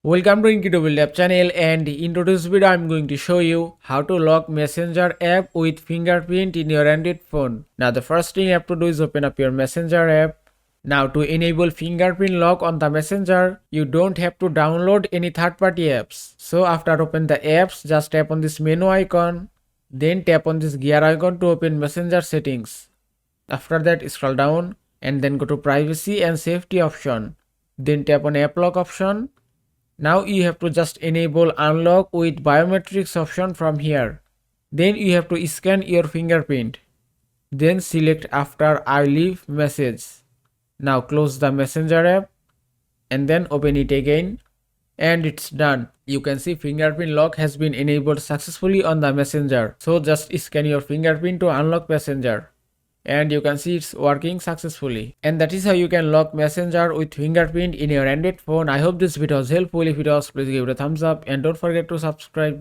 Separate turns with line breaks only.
Welcome to Incredible Lab channel, and in today's video I'm going to show you how to lock Messenger app with fingerprint in your Android phone. Now the first thing you have to do is open up your Messenger app. Now to enable fingerprint lock on the Messenger, you don't have to download any third-party apps. So after open the apps, just tap on this menu icon, then tap on this gear icon to open Messenger settings. After that, scroll down and then go to privacy and safety option. Then tap on app lock option. Now you have to just enable unlock with biometrics option from here. Then you have to scan your fingerprint. Then select after I leave message. Now close the Messenger app and then open it again. And it's done. You can see fingerprint lock has been enabled successfully on the Messenger. So just scan your fingerprint to unlock Messenger. And you can see it's working successfully. And that is how you can lock Messenger with fingerprint in your Android phone. I hope this video was helpful. If it was, please give it a thumbs up and don't forget to subscribe.